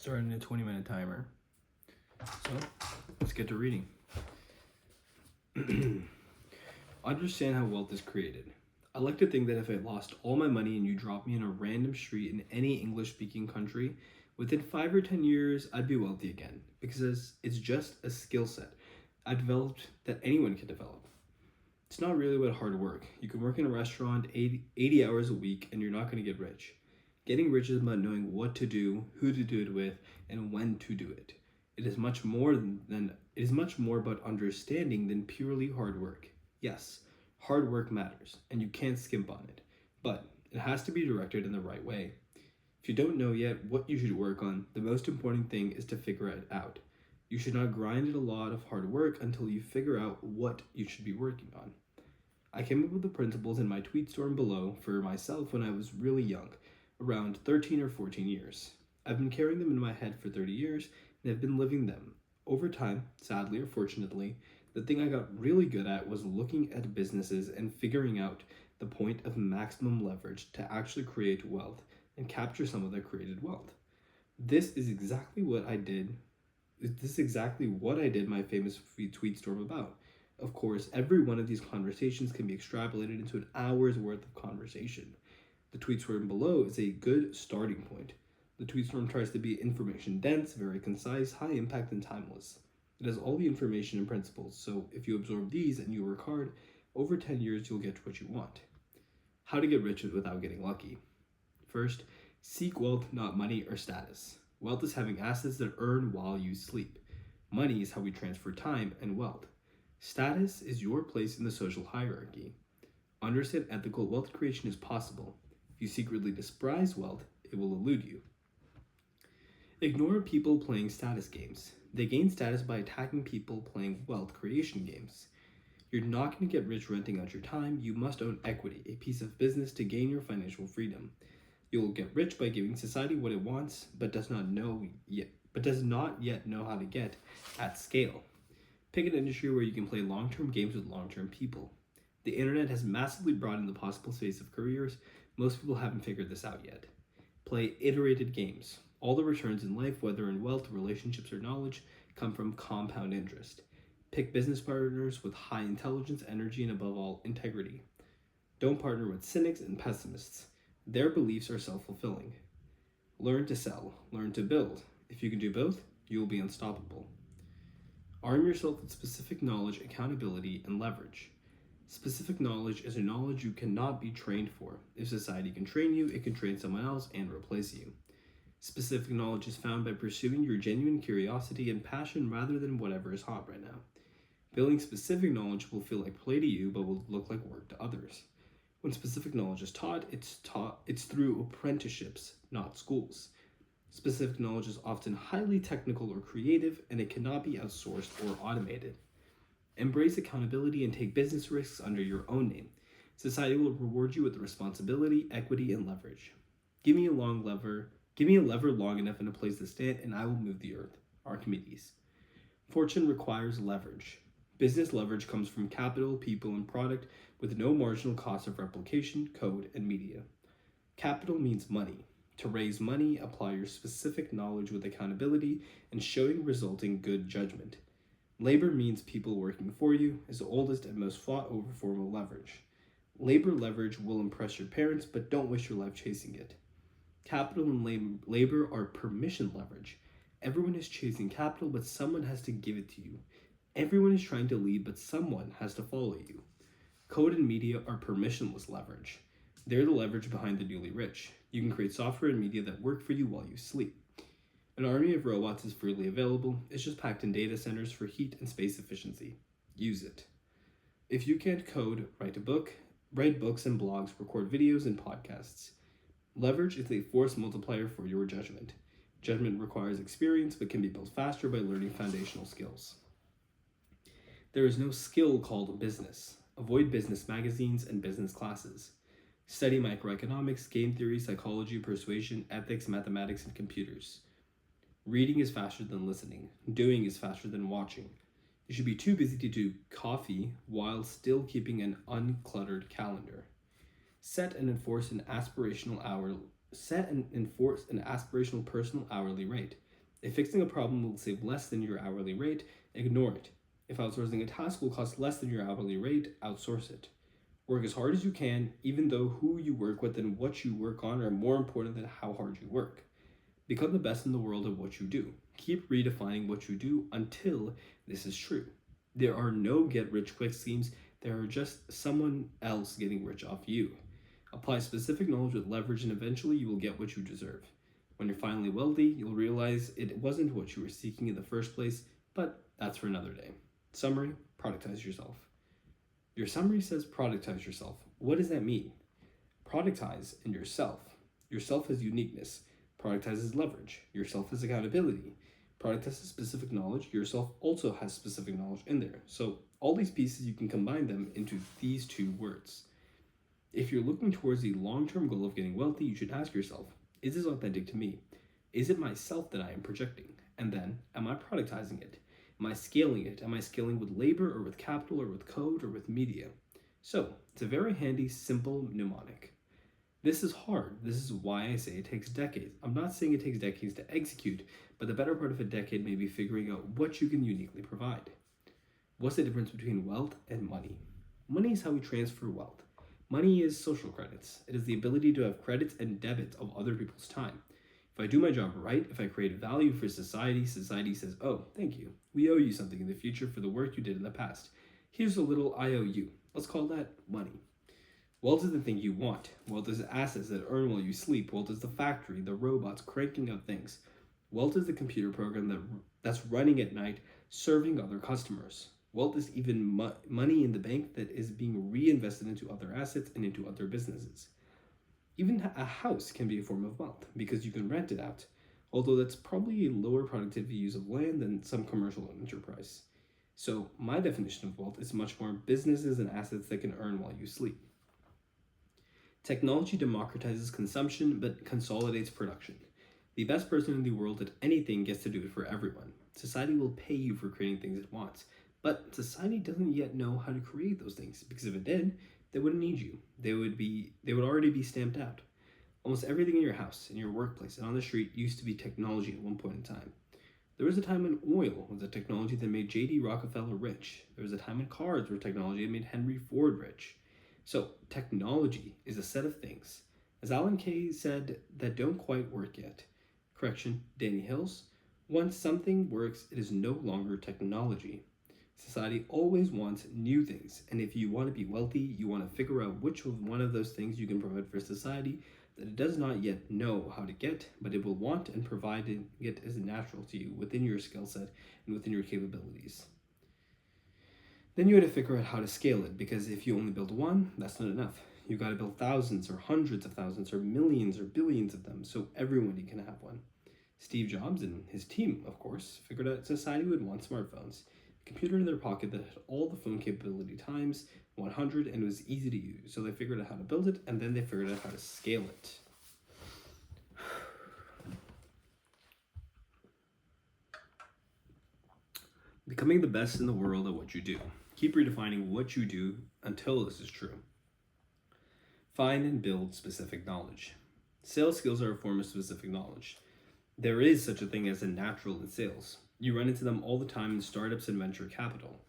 starting a 20-minute timer. So let's get to reading. Understand how wealth is created. I like to think that if I lost all my money and you dropped me in a random street in any English-speaking country, within 5 or 10 years, I'd be wealthy again, because it's just a skill set I've developed that anyone can develop. It's not really about hard work. You can work in a restaurant 80 hours a week and you're not going to get rich. Getting rich is about knowing what to do, who to do it with, and when to do it. It is much more about understanding than purely hard work. Yes, hard work matters, and you can't skimp on it, but it has to be directed in the right way. If you don't know yet what you should work on, the most important thing is to figure it out. You should not grind a lot of hard work until you figure out what you should be working on. I came up with the principles in my tweet storm below for myself when I was really young, around 13 or 14 years. I've been carrying them in my head for 30 years and have been living them. Over time, sadly or fortunately, the thing I got really good at was looking at businesses and figuring out the point of maximum leverage to actually create wealth and capture some of that created wealth. This is exactly what I did my famous tweet storm about. Of course, every one of these conversations can be extrapolated into an hour's worth of conversation. The tweet storm below is a good starting point. The tweet storm tries to be information dense, very concise, high impact, and timeless. It has all the information and principles, so if you absorb these and you work hard, over 10 years you'll get what you want. How to get rich without getting lucky. First, seek wealth, not money or status. Wealth is having assets that earn while you sleep. Money is how we transfer time and wealth. Status is your place in the social hierarchy. Understand ethical wealth creation is possible. If you secretly despise wealth, it will elude you. Ignore people playing status games. They gain status by attacking people playing wealth creation games. You're not going to get rich renting out your time. You must own equity, a piece of business to gain your financial freedom. You'll get rich by giving society what it wants, but does not yet know how to get at scale. Pick an industry where you can play long-term games with long-term people. The internet has massively broadened the possible space of careers. Most people haven't figured this out yet. Play iterated games. All the returns in life, whether in wealth, relationships, or knowledge, come from compound interest. Pick business partners with high intelligence, energy, and above all, integrity. Don't partner with cynics and pessimists. Their beliefs are self-fulfilling. Learn to sell. Learn to build. If you can do both, you will be unstoppable. Arm yourself with specific knowledge, accountability, and leverage. Specific knowledge is a knowledge you cannot be trained for. If society can train you, it can train someone else and replace you. Specific knowledge is found by pursuing your genuine curiosity and passion rather than whatever is hot right now. Building specific knowledge will feel like play to you, but will look like work to others. When specific knowledge is taught, it's through apprenticeships, not schools. Specific knowledge is often highly technical or creative, and it cannot be outsourced or automated. Embrace accountability and take business risks under your own name. Society will reward you with responsibility, equity, and leverage. Give me a lever long enough and a place to stand, and I will move the earth. Archimedes. Fortune requires leverage. Business leverage comes from capital, people, and product with no marginal cost of replication, code, and media. Capital means money. To raise money, apply your specific knowledge with accountability and showing resulting good judgment. Labor means people working for you, is the oldest and most fought over form of leverage. Labor leverage will impress your parents, but don't waste your life chasing it. Capital and labor are permission leverage. Everyone is chasing capital, but someone has to give it to you. Everyone is trying to lead, but someone has to follow you. Code and media are permissionless leverage. They're the leverage behind the newly rich. You can create software and media that work for you while you sleep. An army of robots is freely available. It's just packed in data centers for heat and space efficiency. Use it. If you can't code, write books and blogs, record videos and podcasts. Leverage is a force multiplier for your judgment. Judgment requires experience, but can be built faster by learning foundational skills. There is no skill called business. Avoid business magazines and business classes. Study microeconomics, game theory, psychology, persuasion, ethics, mathematics, and computers. Reading is faster than listening. Doing is faster than watching. You should be too busy to do coffee while still keeping an uncluttered calendar. Set and enforce an aspirational personal hourly rate. If fixing a problem will save less than your hourly rate, ignore it. If outsourcing a task will cost less than your hourly rate, outsource it. Work as hard as you can, even though who you work with and what you work on are more important than how hard you work. Become the best in the world at what you do. Keep redefining what you do until this is true. There are no get rich quick schemes, there are just someone else getting rich off you. Apply specific knowledge with leverage, and eventually you will get what you deserve. When you're finally wealthy, you'll realize it wasn't what you were seeking in the first place, but that's for another day. Summary: productize yourself. Your summary says productize yourself. What does that mean? Productize in yourself. Yourself has uniqueness. Productize is leverage. Yourself has accountability. Productize is specific knowledge. Yourself also has specific knowledge in there. So all these pieces, you can combine them into these two words. If you're looking towards the long-term goal of getting wealthy, you should ask yourself, is this authentic to me? Is it myself that I am projecting? And then, am I productizing it? Am I scaling it? Am I scaling with labor or with capital or with code or with media? So, it's a very handy, simple mnemonic. This is hard. This is why I say it takes decades. I'm not saying it takes decades to execute, but the better part of a decade may be figuring out what you can uniquely provide. What's the difference between wealth and money? Money is how we transfer wealth. Money is social credits. It is the ability to have credits and debits of other people's time. If I do my job right, if I create value for society, society says, oh, thank you. We owe you something in the future for the work you did in the past. Here's a little IOU. Let's call that money. Wealth is the thing you want. Wealth is assets that earn while you sleep. Wealth is the factory, the robots cranking out things. Wealth is the computer program that's running at night, serving other customers. Wealth is even money in the bank that is being reinvested into other assets and into other businesses. Even a house can be a form of wealth because you can rent it out, although that's probably a lower productivity use of land than some commercial enterprise. So my definition of wealth is much more businesses and assets that can earn while you sleep. Technology democratizes consumption but consolidates production. The best person in the world at anything gets to do it for everyone. Society will pay you for creating things it wants, but society doesn't yet know how to create those things, because if it did, they wouldn't need you. They would already be stamped out. Almost everything in your house, in your workplace, and on the street used to be technology at one point in time. There was a time when oil was a technology that made J.D. Rockefeller rich. There was a time when cars were technology that made Henry Ford rich. So technology is a set of things, as Alan Kay said, that don't quite work yet. Correction, Danny Hills. Once something works, it is no longer technology. Society always wants new things, and if you want to be wealthy, you want to figure out which one of those things you can provide for society that it does not yet know how to get, but it will want, and providing it is natural to you within your skill set and within your capabilities. Then you got to figure out how to scale it, because if you only build one, that's not enough. You got to build thousands or hundreds of thousands or millions or billions of them so everyone can have one. Steve Jobs and his team, of course, figured out society would want smartphones. Computer in their pocket that had all the phone capability times 100 and was easy to use. So they figured out how to build it, and then they figured out how to scale it. Becoming the best in the world at what you do. Keep redefining what you do until this is true. Find and build specific knowledge. Sales skills are a form of specific knowledge. There is such a thing as a natural in sales. You run into them all the time in startups and venture capital.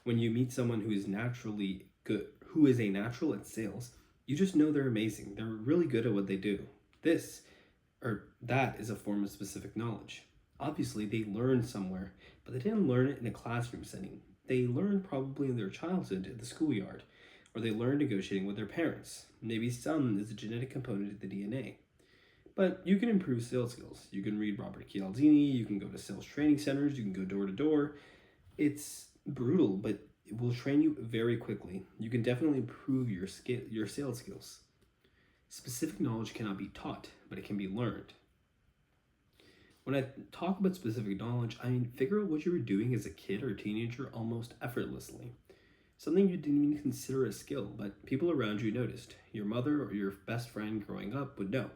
When you meet someone who is naturally good, who is a natural at sales, you just know they're amazing. They're really good at what they do. This or that is a form of specific knowledge. Obviously, they learned somewhere, but they didn't learn it in a classroom setting. They learned probably in their childhood at the schoolyard, or they learned negotiating with their parents. Maybe some is a genetic component of the DNA. But you can improve sales skills. You can read Robert Cialdini, you can go to sales training centers, you can go door to door. It's brutal, but it will train you very quickly. You can definitely improve your sales skills. Specific knowledge cannot be taught, but it can be learned. When I talk about specific knowledge, I mean figure out what you were doing as a kid or teenager almost effortlessly. Something you didn't even consider a skill, but people around you noticed. Your mother or your best friend growing up would know.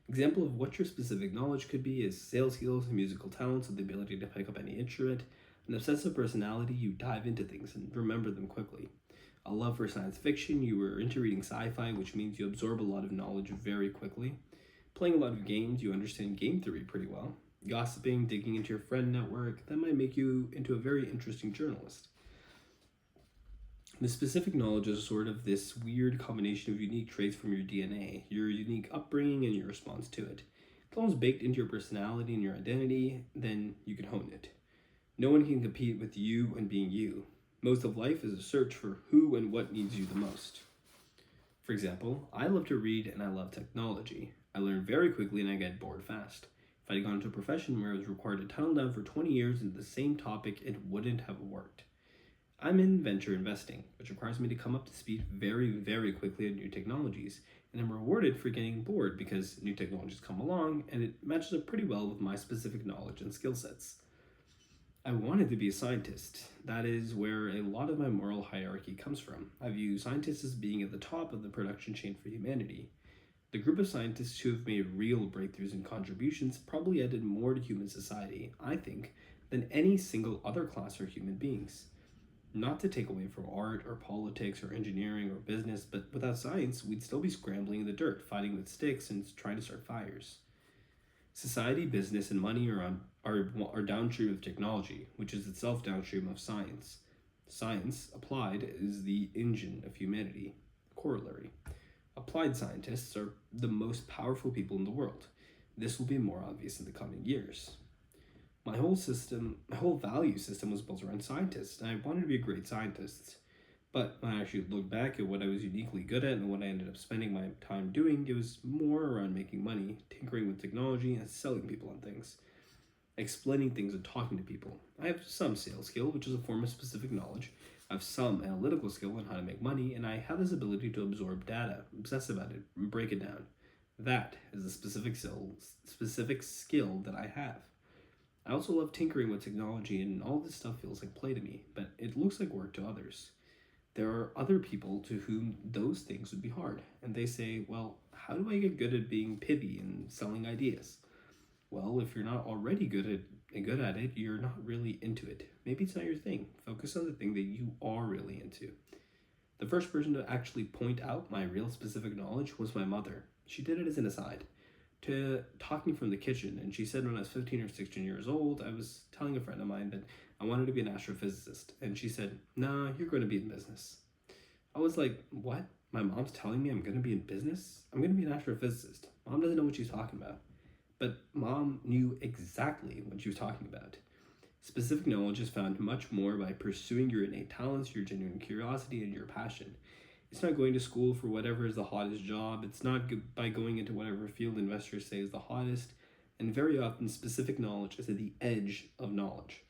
Example of what your specific knowledge could be is sales skills, musical talents, and the ability to pick up any instrument. An obsessive personality, you dive into things and remember them quickly. A love for science fiction, you were into reading sci-fi, which means you absorb a lot of knowledge very quickly. Playing a lot of games, you understand game theory pretty well. Gossiping, digging into your friend network, that might make you into a very interesting journalist. The specific knowledge is sort of this weird combination of unique traits from your DNA, your unique upbringing, and your response to it. It's almost baked into your personality and your identity, then you can hone it. No one can compete with you and being you. Most of life is a search for who and what needs you the most. For example, I love to read and I love technology. I learn very quickly and I get bored fast. If I'd gone into a profession where I was required to tunnel down for 20 years into the same topic, it wouldn't have worked. I'm in venture investing, which requires me to come up to speed very, very quickly on new technologies, and I'm rewarded for getting bored because new technologies come along and it matches up pretty well with my specific knowledge and skill sets. I wanted to be a scientist. That is where a lot of my moral hierarchy comes from. I view scientists as being at the top of the production chain for humanity. The group of scientists who have made real breakthroughs and contributions probably added more to human society, I think, than any single other class or human beings. Not to take away from art or politics or engineering or business, but without science, we'd still be scrambling in the dirt, fighting with sticks and trying to start fires. Society, business, and money are downstream of technology, which is itself downstream of science. Science, applied, is the engine of humanity. Corollary. Applied scientists are the most powerful people in the world. This will be more obvious in the coming years. My whole value system was built around scientists, and I wanted to be a great scientist. But when I actually look back at what I was uniquely good at and what I ended up spending my time doing, it was more around making money, tinkering with technology, and selling people on things. Explaining things and talking to people. I have some sales skill, which is a form of specific knowledge. I have some analytical skill on how to make money, and I have this ability to absorb data, obsess about it, and break it down. That is a specific skill that I have. I also love tinkering with technology, and all this stuff feels like play to me, but it looks like work to others. There are other people to whom those things would be hard, and they say, well, how do I get good at being pithy and selling ideas? Well, if you're not already good at it, you're not really into it. Maybe it's not your thing. Focus on the thing that you are really into. The first person to actually point out my real specific knowledge was my mother. She did it as an aside to talk me from the kitchen, and she said when I was 15 or 16 years old, I was telling a friend of mine that I wanted to be an astrophysicist, and she said, "Nah, you're going to be in business." I was like, what? My mom's telling me I'm going to be in business? I'm going to be an astrophysicist. Mom doesn't know what she's talking about. But Mom knew exactly what she was talking about. Specific knowledge is found much more by pursuing your innate talents, your genuine curiosity, and your passion. It's not going to school for whatever is the hottest job. It's not by going into whatever field investors say is the hottest. And very often, specific knowledge is at the edge of knowledge.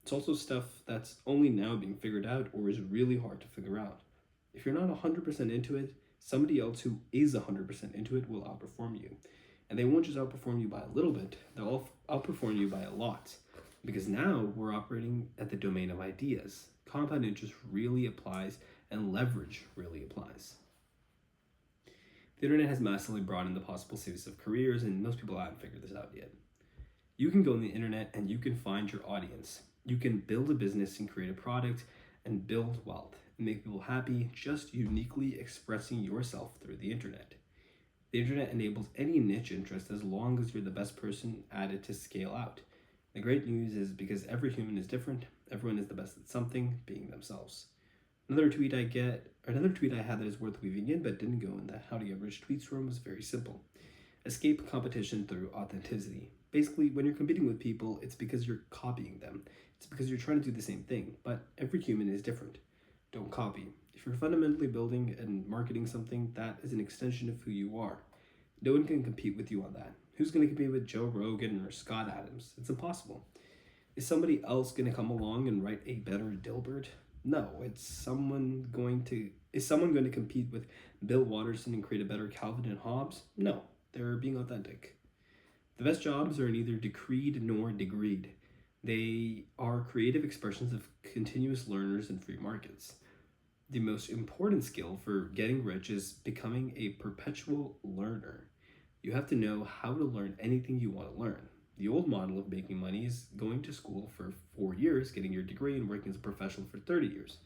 It's also stuff that's only now being figured out or is really hard to figure out. If you're not 100% into it, somebody else who is 100% into it will outperform you. And they won't just outperform you by a little bit, they'll outperform you by a lot. Because now we're operating at the domain of ideas. Compound interest really applies, and leverage really applies. The internet has massively broadened the possible series of careers, and most people haven't figured this out yet. You can go on the internet and you can find your audience. You can build a business and create a product and build wealth and make people happy just uniquely expressing yourself through the internet. The internet enables any niche interest as long as you're the best person at it to scale out. The great news is because every human is different, everyone is the best at something, being themselves. Another tweet I had that is worth weaving in but didn't go in the How to Get Rich tweets room was very simple. Escape competition through authenticity. Basically, when you're competing with people, it's because you're copying them. It's because you're trying to do the same thing, but every human is different. Don't copy. If you're fundamentally building and marketing something, that is an extension of who you are. No one can compete with you on that. Who's going to compete with Joe Rogan or Scott Adams? It's impossible. Is somebody else going to come along and write a better Dilbert? No. Is someone going to compete with Bill Watterson and create a better Calvin and Hobbes? No. They're being authentic. The best jobs are neither decreed nor degreed. They are creative expressions of continuous learners in free markets. The most important skill for getting rich is becoming a perpetual learner. You have to know how to learn anything you want to learn. The old model of making money is going to school for 4 years, getting your degree, and working as a professional for 30 years.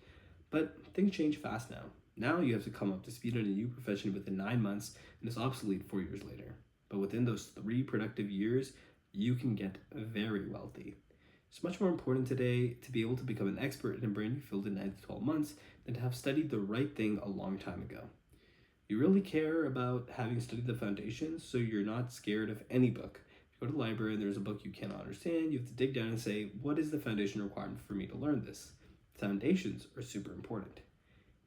But things change fast now. Now you have to come up to speed on a new profession within 9 months, and it's obsolete 4 years later. But within those 3 productive years, you can get very wealthy. It's much more important today to be able to become an expert in a brand new field in 9 to 12 months than to have studied the right thing a long time ago. You really care about having studied the foundations, so you're not scared of any book. If you go to the library and there's a book you cannot understand, you have to dig down and say, what is the foundation requirement for me to learn this? Foundations are super important.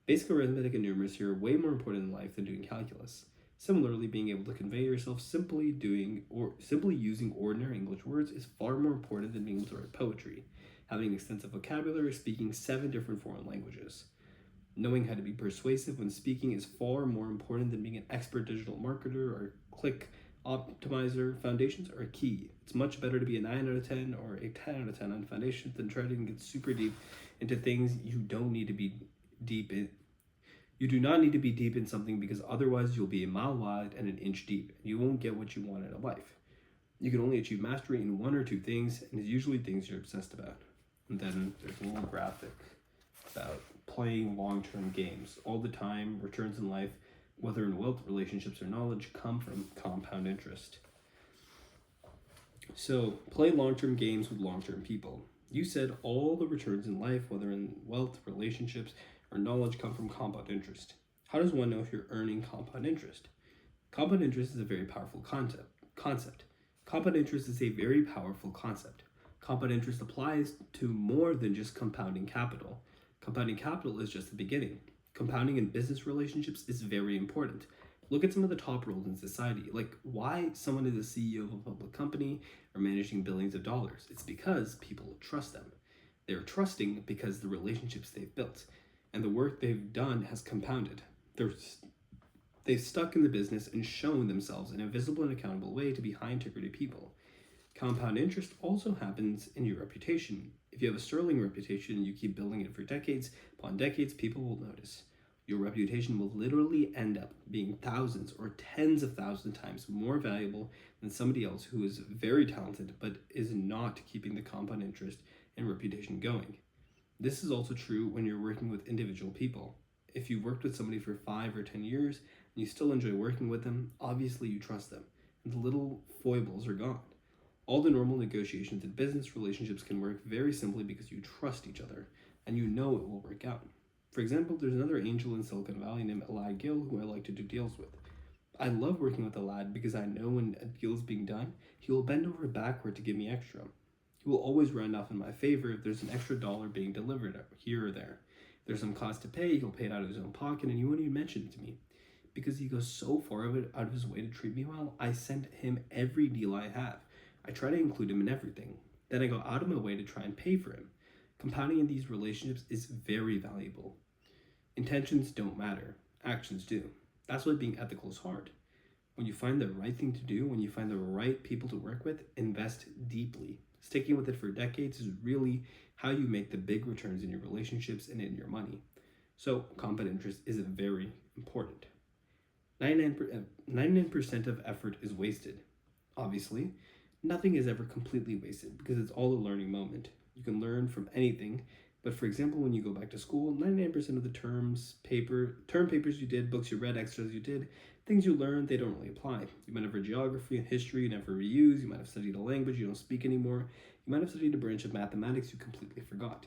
Basic arithmetic and numeracy are way more important in life than doing calculus. Similarly, being able to convey yourself simply using ordinary English words is far more important than being able to write poetry, having an extensive vocabulary, speaking 7 different foreign languages. Knowing how to be persuasive when speaking is far more important than being an expert digital marketer or click optimizer. Foundations are key. It's much better to be a 9 out of 10 or a 10 out of 10 on foundations than try to get super deep into things you don't need to be deep in. You do not need to be deep in something because otherwise you'll be a mile wide and an inch deep, and you won't get what you want in a life. You can only achieve mastery in 1 or 2 things, and it's usually things you're obsessed about. And then there's a little graphic about playing long-term games. All the time, returns in life, whether in wealth, relationships, or knowledge, come from compound interest. So, play long-term games with long-term people. You said all the returns in life, whether in wealth, relationships, or knowledge, come from compound interest. How does one know if you're earning compound interest? Compound interest is a very powerful concept. Compound interest is a very powerful concept. Compound interest applies to more than just compounding capital. Compounding capital is just the beginning. Compounding in business relationships is very important. Look at some of the top roles in society, like why someone is a CEO of a public company or managing billions of dollars. It's because people trust them. They're trusting because the relationships they've built and the work they've done has compounded. They've stuck in the business and shown themselves in a visible and accountable way to be high integrity people. Compound interest also happens in your reputation. If you have a sterling reputation and you keep building it for decades upon decades, people will notice. Your reputation will literally end up being thousands or tens of thousands of times more valuable than somebody else who is very talented but is not keeping the compound interest and reputation going. This is also true when you're working with individual people. If you've worked with somebody for 5 or 10 years and you still enjoy working with them, obviously you trust them, and the little foibles are gone. All the normal negotiations in business relationships can work very simply because you trust each other and you know it will work out. For example, there's another angel in Silicon Valley named Elad Gil who I like to do deals with. I love working with Elad because I know when a deal is being done, he will bend over backward to give me extra. He will always round off in my favor if there's an extra dollar being delivered here or there. If there's some cost to pay, he'll pay it out of his own pocket and he won't even mention it to me. Because he goes so far out of his way to treat me well, I send him every deal I have. I try to include him in everything. Then I go out of my way to try and pay for him. Compounding in these relationships is very valuable. Intentions don't matter. Actions do. That's why being ethical is hard. When you find the right thing to do, when you find the right people to work with, invest deeply. Sticking with it for decades is really how you make the big returns in your relationships and in your money. So compound interest is very important. 99% of effort is wasted. Obviously, nothing is ever completely wasted because it's all a learning moment. You can learn from anything, but for example, when you go back to school, 99% of the term papers you did, books you read, extras you did, things you learned, they don't really apply. You might have read geography and history you never reuse. You might have studied a language you don't speak anymore. You might have studied a branch of mathematics you completely forgot.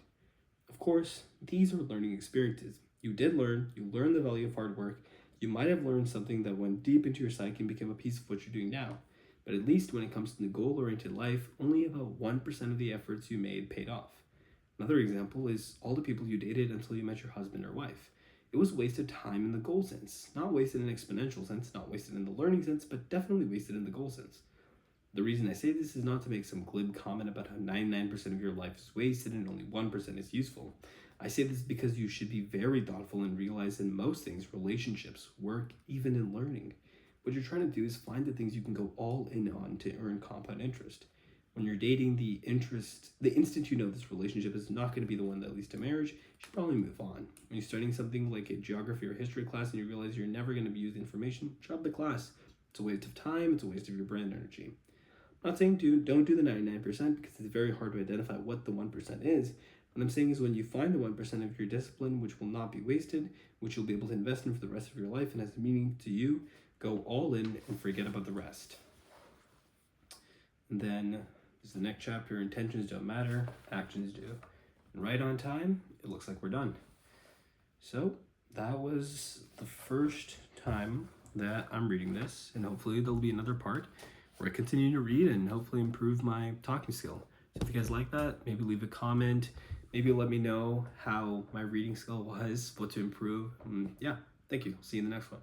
Of course, these are learning experiences. You did learn, you learned the value of hard work. You might have learned something that went deep into your psyche and became a piece of what you're doing now. But at least when it comes to the goal-oriented life, only about 1% of the efforts you made paid off. Another example is all the people you dated until you met your husband or wife. It was wasted time in the goal sense. Not wasted in an exponential sense, not wasted in the learning sense, but definitely wasted in the goal sense. The reason I say this is not to make some glib comment about how 99% of your life is wasted and only 1% is useful. I say this because you should be very thoughtful and realize in most things, relationships, work, even in learning, what you're trying to do is find the things you can go all in on to earn compound interest. When you're dating, the instant you know this relationship is not going to be the one that leads to marriage, you should probably move on. When you're studying something like a geography or history class and you realize you're never going to be using the information, drop the class. It's a waste of time, it's a waste of your brand energy. I'm not saying don't do the 99% because it's very hard to identify what the 1% is. What I'm saying is when you find the 1% of your discipline which will not be wasted, which you'll be able to invest in for the rest of your life and has meaning to you, go all in and forget about the rest. And then there's the next chapter, intentions don't matter, actions do. And right on time, it looks like we're done. So that was the first time that I'm reading this, and hopefully there'll be another part where I continue to read and hopefully improve my talking skill. So if you guys like that, maybe leave a comment, maybe let me know how my reading skill was, what to improve. Yeah, thank you. See you in the next one.